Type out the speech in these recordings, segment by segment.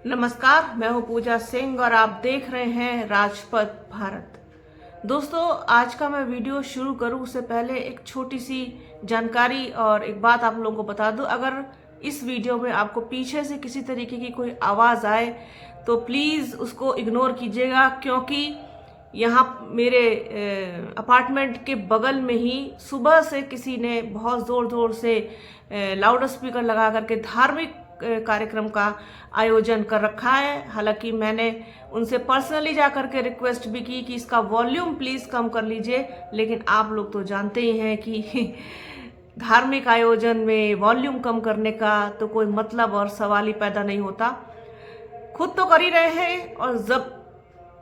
नमस्कार, मैं हूं पूजा सिंह और आप देख रहे हैं राजपथ भारत। दोस्तों, आज का मैं वीडियो शुरू करूं उससे पहले एक छोटी सी जानकारी और एक बात आप लोगों को बता दूं। अगर इस वीडियो में आपको पीछे से किसी तरीके की कोई आवाज़ आए तो प्लीज़ उसको इग्नोर कीजिएगा, क्योंकि यहाँ मेरे अपार्टमेंट के बगल में ही सुबह से किसी ने बहुत ज़ोर ज़ोर से लाउड स्पीकर लगा करके धार्मिक कार्यक्रम का आयोजन कर रखा है। हालांकि मैंने उनसे पर्सनली जा करके रिक्वेस्ट भी की कि इसका वॉल्यूम प्लीज़ कम कर लीजिए, लेकिन आप लोग तो जानते ही हैं कि धार्मिक आयोजन में वॉल्यूम कम करने का तो कोई मतलब और सवाल ही पैदा नहीं होता। खुद तो कर ही रहे हैं और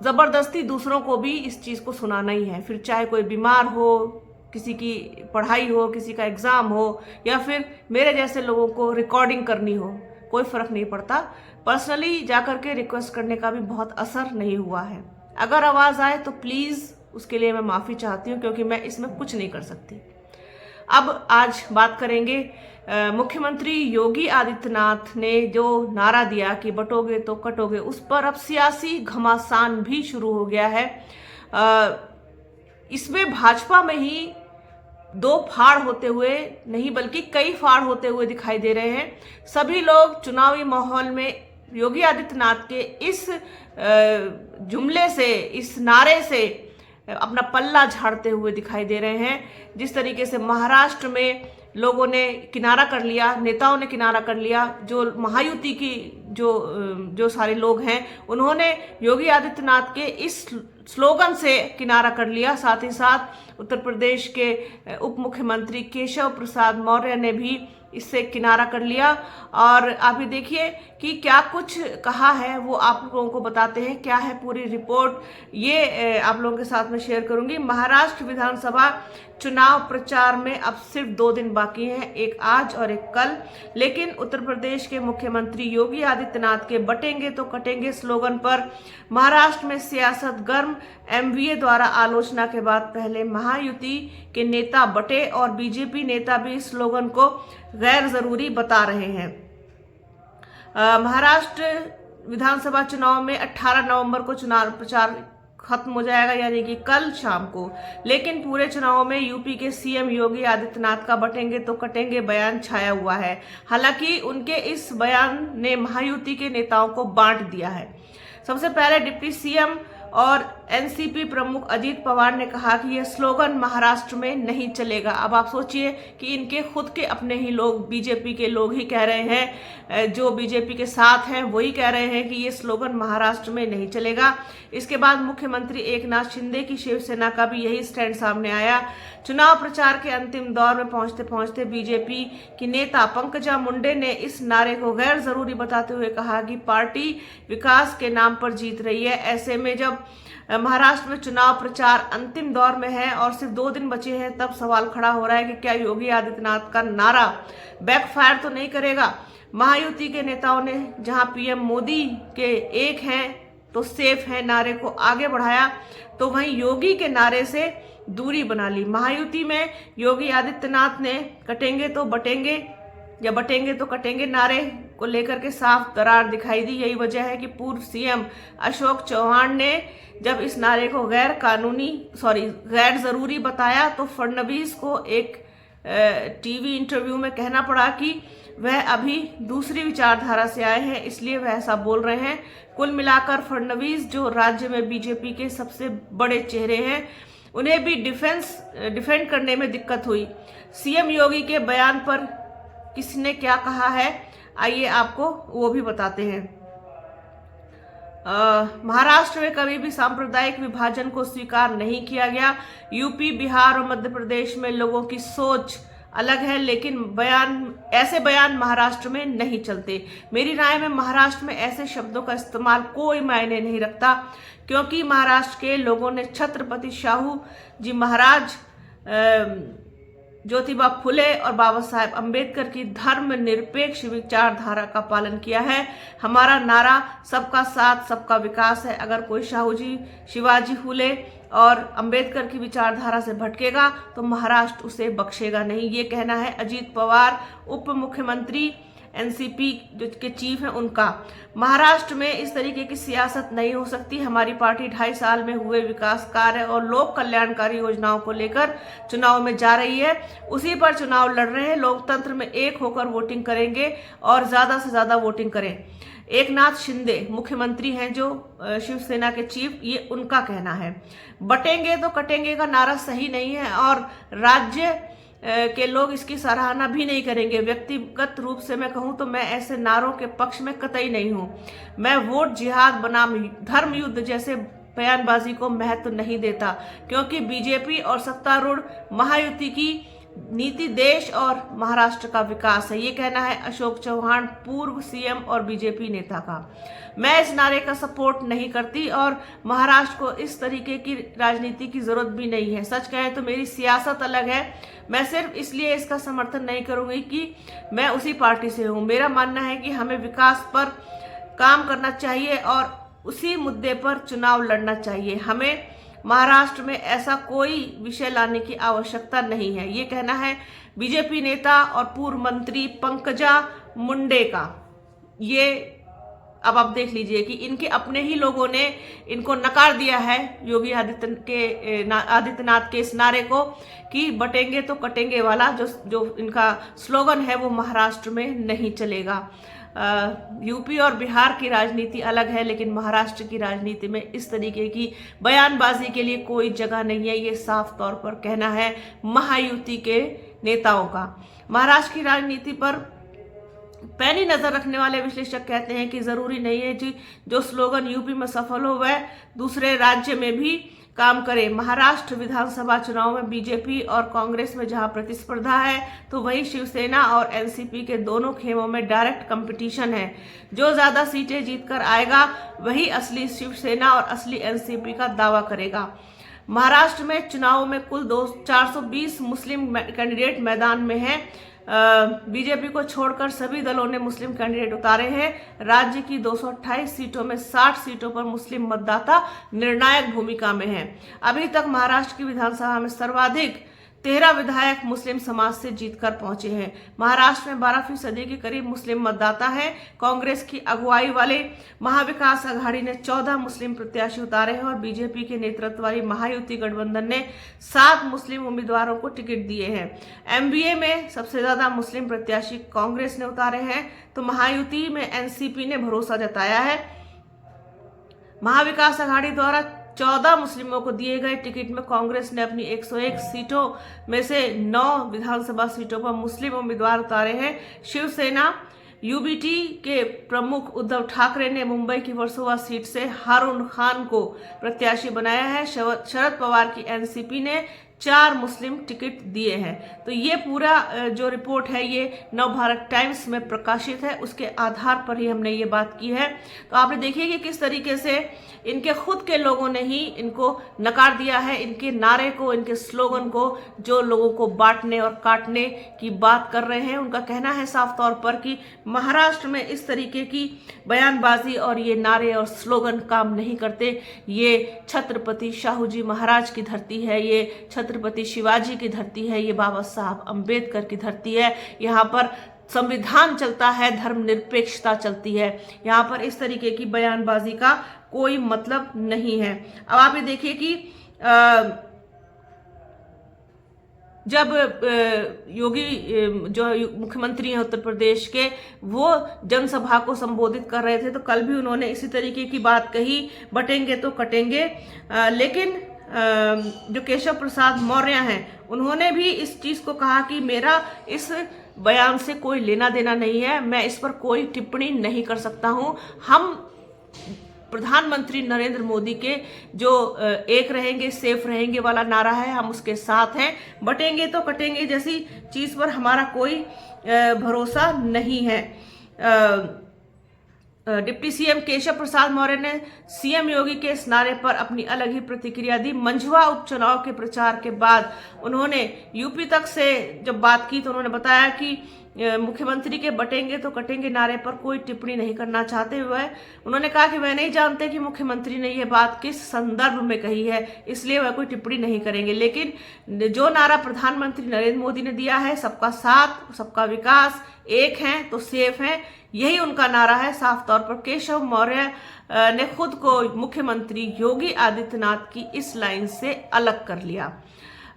ज़बरदस्ती दूसरों को भी इस चीज़ को सुनाना ही है, फिर चाहे कोई बीमार हो, किसी की पढ़ाई हो, किसी का एग्ज़ाम हो, या फिर मेरे जैसे लोगों को रिकॉर्डिंग करनी हो, कोई फ़र्क नहीं पड़ता। पर्सनली जाकर के रिक्वेस्ट करने का भी बहुत असर नहीं हुआ है। अगर आवाज़ आए तो प्लीज़ उसके लिए मैं माफ़ी चाहती हूँ, क्योंकि मैं इसमें कुछ नहीं कर सकती। अब आज बात करेंगे मुख्यमंत्री योगी आदित्यनाथ ने जो नारा दिया कि बटोगे तो कटोगे, उस पर अब सियासी घमासान भी शुरू हो गया है। इसमें भाजपा में ही दो फाड़ होते हुए नहीं बल्कि कई फाड़ होते हुए दिखाई दे रहे हैं। सभी लोग चुनावी माहौल में योगी आदित्यनाथ के इस जुमले से, इस नारे से अपना पल्ला झाड़ते हुए दिखाई दे रहे हैं। जिस तरीके से महाराष्ट्र में लोगों ने किनारा कर लिया, नेताओं ने किनारा कर लिया, जो महायुति की जो सारे लोग हैं उन्होंने योगी आदित्यनाथ के इस स्लोगन से किनारा कर लिया। साथ ही साथ उत्तर प्रदेश के उप मुख्यमंत्री केशव प्रसाद मौर्य ने भी इससे किनारा कर लिया। और आप ये देखिए कि क्या कुछ कहा है, वो आप लोगों को बताते हैं। क्या है पूरी रिपोर्ट, ये आप लोगों के साथ में शेयर करूंगी। महाराष्ट्र विधानसभा चुनाव प्रचार में अब सिर्फ 2 दिन बाकी हैं, एक आज और एक कल। लेकिन उत्तर प्रदेश के मुख्यमंत्री योगी आदित्यनाथ के बटेंगे तो कटेंगे स्लोगन पर महाराष्ट्र में सियासत गर्म। एमवीए द्वारा आलोचना के बाद पहले महायुति के नेता बटे और बीजेपी नेता भी इस स्लोगन को गैर जरूरी बता रहे हैं। महाराष्ट्र विधानसभा चुनाव में 18 नवंबर को चुनाव प्रचार खत्म हो जाएगा, यानी कि कल शाम को। लेकिन पूरे चुनाव में यूपी के सीएम योगी आदित्यनाथ का बटेंगे तो कटेंगे बयान छाया हुआ है। हालांकि उनके इस बयान ने महायुति के नेताओं को बांट दिया है। सबसे पहले डिप्टी सीएम और एनसीपी प्रमुख अजीत पवार ने कहा कि यह स्लोगन महाराष्ट्र में नहीं चलेगा। अब आप सोचिए कि इनके खुद के अपने ही लोग, बीजेपी के लोग ही कह रहे हैं, जो बीजेपी के साथ हैं वही कह रहे हैं कि ये स्लोगन महाराष्ट्र में नहीं चलेगा। इसके बाद मुख्यमंत्री एकनाथ शिंदे की शिवसेना का भी यही स्टैंड सामने आया। चुनाव प्रचार के अंतिम दौर में पहुंचते पहुंचते बीजेपी की नेता पंकजा मुंडे ने इस नारे को गैर जरूरी बताते हुए कहा कि पार्टी विकास के नाम पर जीत रही है। ऐसे में जब महाराष्ट्र में चुनाव प्रचार अंतिम दौर में है और सिर्फ 2 दिन बचे हैं, तब सवाल खड़ा हो रहा है कि क्या योगी आदित्यनाथ का नारा बैकफायर तो नहीं करेगा। महायुति के नेताओं ने जहां पीएम मोदी के एक हैं तो सेफ है नारे को आगे बढ़ाया, तो वहीं योगी के नारे से दूरी बना ली। महायुति में योगी आदित्यनाथ ने कटेंगे तो बटेंगे या बटेंगे तो कटेंगे नारे को लेकर के साफ दरार दिखाई दी। यही वजह है कि पूर्व सीएम अशोक चौहान ने जब इस नारे को गैर जरूरी बताया तो फडणवीस को एक टीवी इंटरव्यू में कहना पड़ा कि वह अभी दूसरी विचारधारा से आए हैं, इसलिए वह ऐसा बोल रहे हैं। कुल मिलाकर फडणवीस जो राज्य में बीजेपी के सबसे बड़े चेहरे हैं, उन्हें भी डिफेंड करने में दिक्कत हुई। सीएम योगी के बयान पर किसने क्या कहा है, आइए आपको वो भी बताते हैं। महाराष्ट्र में कभी भी सांप्रदायिक विभाजन को स्वीकार नहीं किया गया। यूपी, बिहार और मध्य प्रदेश में लोगों की सोच अलग है, लेकिन ऐसे बयान महाराष्ट्र में नहीं चलते। मेरी राय में महाराष्ट्र में ऐसे शब्दों का इस्तेमाल कोई मायने नहीं रखता, क्योंकि महाराष्ट्र के लोगों ने छत्रपति शाहू जी महाराज, ज्योतिबा फुले और बाबा साहेब अम्बेडकर की धर्मनिरपेक्ष विचारधारा का पालन किया है। हमारा नारा सबका साथ सबका विकास है। अगर कोई शाहू जी, शिवाजी फुले और अंबेडकर की विचारधारा से भटकेगा तो महाराष्ट्र उसे बख्शेगा नहीं। ये कहना है अजीत पवार, उप मुख्यमंत्री एनसीपी जो के चीफ हैं उनका। महाराष्ट्र में इस तरीके की सियासत नहीं हो सकती। हमारी पार्टी 2.5 साल में हुए विकास कार्य और लोक कल्याणकारी योजनाओं को लेकर चुनाव में जा रही है, उसी पर चुनाव लड़ रहे हैं। लोकतंत्र में एक होकर वोटिंग करेंगे और ज्यादा से ज्यादा वोटिंग करें। एकनाथ शिंदे मुख्यमंत्री हैं जो शिवसेना के चीफ, ये उनका कहना है। बटेंगे तो कटेंगे का नारा सही नहीं है और राज्य के लोग इसकी सराहना भी नहीं करेंगे। व्यक्तिगत रूप से मैं कहूं तो मैं ऐसे नारों के पक्ष में कतई नहीं हूं। मैं वोट जिहाद बनाम धर्म युद्ध जैसे बयानबाजी को महत्व नहीं देता, क्योंकि बीजेपी और सत्तारूढ़ महायुति की नीति देश और महाराष्ट्र का विकास है। ये कहना है अशोक चौहान, पूर्व सीएम और बीजेपी नेता का। मैं इस नारे का सपोर्ट नहीं करती और महाराष्ट्र को इस तरीके की राजनीति की जरूरत भी नहीं है। सच कहें तो मेरी सियासत अलग है। मैं सिर्फ इसलिए इसका समर्थन नहीं करूंगी कि मैं उसी पार्टी से हूं। मेरा मानना है कि हमें विकास पर काम करना चाहिए और उसी मुद्दे पर चुनाव लड़ना चाहिए। हमें महाराष्ट्र में ऐसा कोई विषय लाने की आवश्यकता नहीं है। ये कहना है बीजेपी नेता और पूर्व मंत्री पंकजा मुंडे का। ये अब आप देख लीजिए कि इनके अपने ही लोगों ने इनको नकार दिया है, योगी आदित्यनाथ के इस नारे को कि बटेंगे तो कटेंगे वाला जो इनका स्लोगन है वो महाराष्ट्र में नहीं चलेगा। यूपी और बिहार की राजनीति अलग है, लेकिन महाराष्ट्र की राजनीति में इस तरीके की बयानबाजी के लिए कोई जगह नहीं है। ये साफ तौर पर कहना है महायुति के नेताओं का। महाराष्ट्र की राजनीति पर पैनी नजर रखने वाले विश्लेषक कहते हैं कि जरूरी नहीं है जी जो स्लोगन यूपी में सफल हो वह दूसरे राज्य में भी काम करे। महाराष्ट्र विधानसभा चुनाव में बीजेपी और कांग्रेस में जहां प्रतिस्पर्धा है तो वही शिवसेना और एनसीपी के दोनों खेमों में डायरेक्ट कंपटीशन है। जो ज्यादा सीटें जीतकर आएगा वही असली शिवसेना और असली एनसीपी का दावा करेगा। महाराष्ट्र में चुनाव में कुल 420 मुस्लिम कैंडिडेट मैदान में हैं। बीजेपी को छोड़कर सभी दलों ने मुस्लिम कैंडिडेट उतारे हैं। राज्य की 228 सीटों में 60 सीटों पर मुस्लिम मतदाता निर्णायक भूमिका में हैं। अभी तक महाराष्ट्र की विधानसभा में सर्वाधिक 13 विधायक मुस्लिम समाज से जीतकर पहुंचे हैं। महाराष्ट्र में 12% के करीब मुस्लिम मतदाता हैं। कांग्रेस की अगुवाई वाले महाविकास आघाड़ी ने 14 मुस्लिम प्रत्याशी उतारे हैं और बीजेपी के नेतृत्व वाली महायुति गठबंधन ने 7 मुस्लिम उम्मीदवारों को टिकट दिए हैं। एमबीए में सबसे ज्यादा मुस्लिम प्रत्याशी कांग्रेस ने उतारे हैं तो महायुति में एनसीपी ने भरोसा जताया है। महाविकास आघाड़ी द्वारा 14 मुस्लिमों को दिए गए टिकट में कांग्रेस ने अपनी 101 सीटों में से 9 विधानसभा सीटों पर मुस्लिम उम्मीदवार उतारे हैं। शिवसेना यूबीटी के प्रमुख उद्धव ठाकरे ने मुंबई की वर्सोवा सीट से हारून खान को प्रत्याशी बनाया है। शरद पवार की एनसीपी ने 4 मुस्लिम टिकट दिए हैं। तो ये पूरा जो रिपोर्ट है ये नवभारत टाइम्स में प्रकाशित है, उसके आधार पर ही हमने ये बात की है। तो आपने देखिए कि किस तरीके से इनके खुद के लोगों ने ही इनको नकार दिया है, इनके नारे को, इनके स्लोगन को, जो लोगों को बांटने और काटने की बात कर रहे हैं। उनका कहना है साफ तौर पर कि महाराष्ट्र में इस तरीके की बयानबाजी और ये नारे और स्लोगन काम नहीं करते। ये छत्रपति शाहू जी महाराज की धरती है, ये छत्रपति शिवाजी की धरती है, ये बाबा साहब अंबेडकर की धरती है। यहाँ पर संविधान चलता है, धर्मनिरपेक्षता चलती है। यहाँ पर इस तरीके की बयानबाजी का कोई मतलब नहीं है। अब आप ये देखिए कि जब योगी जो मुख्यमंत्री हैं उत्तर प्रदेश के, वो जनसभा को संबोधित कर रहे थे तो कल भी उन्होंने इसी तरीके की बात कही, बटेंगे तो कटेंगे। लेकिन जो केशव प्रसाद मौर्य हैं उन्होंने भी इस चीज को कहा कि मेरा इस बयान से कोई लेना देना नहीं है, मैं इस पर कोई टिप्पणी नहीं कर सकता हूं। हम प्रधानमंत्री नरेंद्र मोदी के जो एक रहेंगे सेफ रहेंगे वाला नारा है, हम उसके साथ हैं। बटेंगे तो कटेंगे जैसी चीज पर हमारा कोई भरोसा नहीं है। डिप्टी सीएम केशव प्रसाद मौर्य ने सीएम योगी के इस नारे पर अपनी अलग ही प्रतिक्रिया दी। मंझवा उपचुनाव के प्रचार के बाद उन्होंने यूपी तक से जब बात की तो उन्होंने बताया कि मुख्यमंत्री के बटेंगे तो कटेंगे नारे पर कोई टिप्पणी नहीं करना चाहते हुए उन्होंने कहा कि वह नहीं जानते कि मुख्यमंत्री ने यह बात किस संदर्भ में कही है, इसलिए वह कोई टिप्पणी नहीं करेंगे। लेकिन जो नारा प्रधानमंत्री नरेंद्र मोदी ने दिया है, सबका साथ, सबका विकास, एक हैं तो सेफ हैं, यही उनका नारा है। साफ तौर पर केशव मौर्य ने खुद को मुख्यमंत्री योगी आदित्यनाथ की इस लाइन से अलग कर लिया।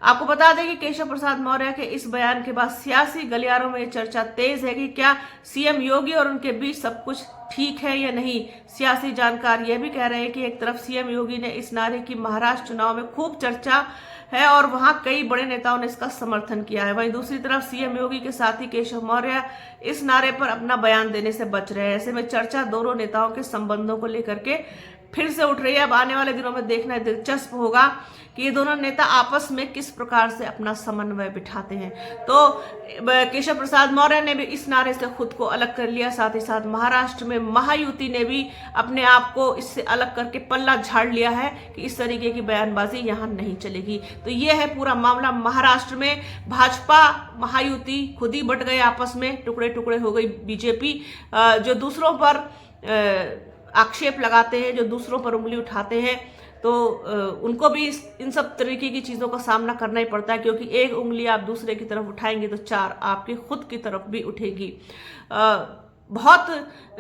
आपको बता दें कि केशव प्रसाद मौर्य के इस बयान के बाद सियासी गलियारों में चर्चा तेज है कि क्या सीएम योगी और उनके बीच सब कुछ ठीक है या नहीं। सियासी जानकार यह भी कह रहे हैं कि एक तरफ सीएम योगी ने इस नारे की महाराष्ट्र चुनाव में खूब चर्चा है और वहां कई बड़े नेताओं ने इसका समर्थन किया है, वहीं दूसरी तरफ सीएम योगी के साथी केशव मौर्य इस नारे पर अपना बयान देने से बच रहे हैं। ऐसे में चर्चा दोनों नेताओं के संबंधों को लेकर के फिर से उठ रही है। अब आने वाले दिनों में देखना दिलचस्प होगा कि ये दोनों नेता आपस में किस प्रकार से अपना समन्वय बिठाते हैं। तो केशव प्रसाद मौर्य ने भी इस नारे से खुद को अलग कर लिया, साथ ही साथ महाराष्ट्र में महायुति ने भी अपने आप को इससे अलग करके पल्ला झाड़ लिया है कि इस तरीके की बयानबाजी यहाँ नहीं चलेगी। तो ये है पूरा मामला। महाराष्ट्र में भाजपा महायुति खुद ही बट गए, आपस में टुकड़े टुकड़े हो गई। बीजेपी जो दूसरों पर आक्षेप लगाते हैं, जो दूसरों पर उंगली उठाते हैं, तो उनको भी इन सब तरीके की चीज़ों का सामना करना ही पड़ता है, क्योंकि एक उंगली आप दूसरे की तरफ उठाएंगे तो चार आपके खुद की तरफ भी उठेगी। बहुत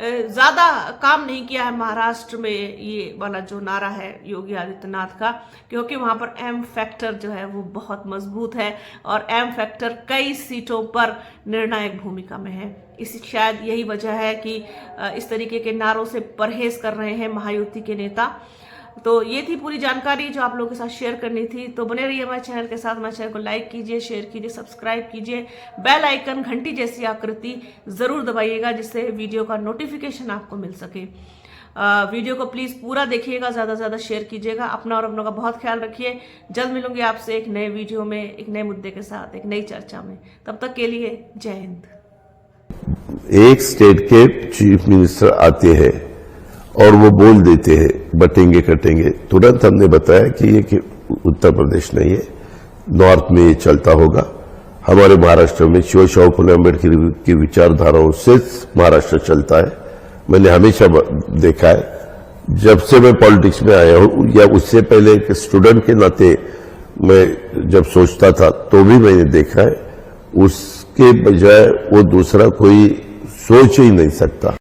ज़्यादा काम नहीं किया है महाराष्ट्र में ये वाला जो नारा है योगी आदित्यनाथ का, क्योंकि वहाँ पर एम फैक्टर जो है वो बहुत मजबूत है और एम फैक्टर कई सीटों पर निर्णायक भूमिका में है। इसी शायद यही वजह है कि इस तरीके के नारों से परहेज कर रहे हैं महायुति के नेता। तो ये थी पूरी जानकारी जो आप लोगों के साथ शेयर करनी थी। तो बने रहिए हमारे चैनल के साथ। हमारे चैनल को लाइक कीजिए, शेयर कीजिए, सब्सक्राइब कीजिए, बेल आइकन घंटी जैसी आकृति जरूर दबाइएगा जिससे वीडियो का नोटिफिकेशन आपको मिल सके। वीडियो को प्लीज़ पूरा देखिएगा, ज़्यादा से ज़्यादा शेयर कीजिएगा। अपना और अपनों का बहुत ख्याल रखिए। जल्द मिलूंगी आपसे एक नए वीडियो में, एक नए मुद्दे के साथ, एक नई चर्चा में। तब तक के लिए जय हिंद। एक स्टेट के चीफ मिनिस्टर आते हैं और वो बोल देते हैं बटेंगे कटेंगे, तुरंत हमने बताया कि ये कि उत्तर प्रदेश नहीं है, नॉर्थ में ये चलता होगा। हमारे महाराष्ट्र में शिवशाहू फुले अम्बेडकर की विचारधाराओं से महाराष्ट्र चलता है। मैंने हमेशा देखा है, जब से मैं पॉलिटिक्स में आया हूं या उससे पहले एक स्टूडेंट के नाते मैं जब सोचता था तो भी मैंने देखा है, उसके बजाय वो दूसरा कोई सोच ही नहीं सकता।